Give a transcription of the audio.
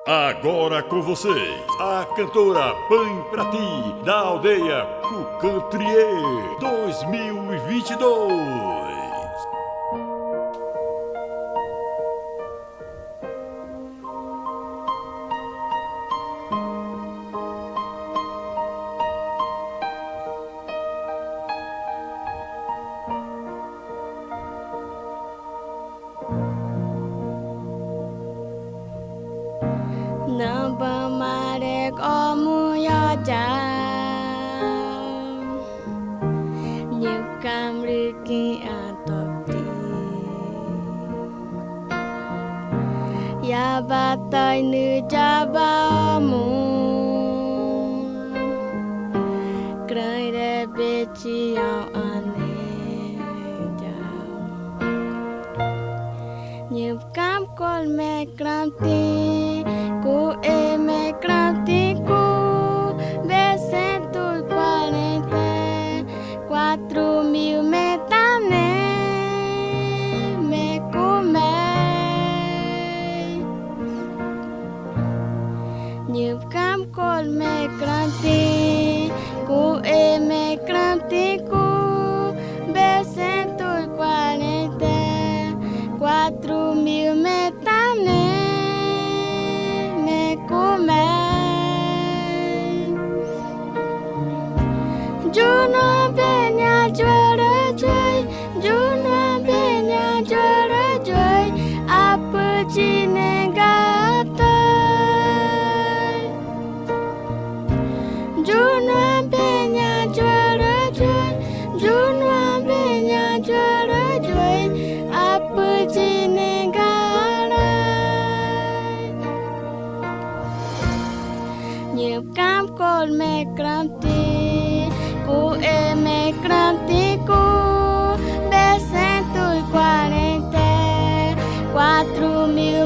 Agora com vocês, a cantora Põe Pra Ti, da aldeia Cucantrier 2022. Nang pemarek omu yo jam Nyukam riki atopti Ya batai nu jabamu Krai de beci yang aneh jam Nyukam kol me kramti Ku me crantico Vese tu 4.000 metane Me come Nhịp cam col me cranti Ku me crantico Vese tu 4.000 metane Juno benya juara joy Juno benya juara joy Apa cine gatai Juno benya juara joy Juno benya juara joy Apa cine gatai Nhịp cam col me cranti Ku me crantico Vese tu 4.000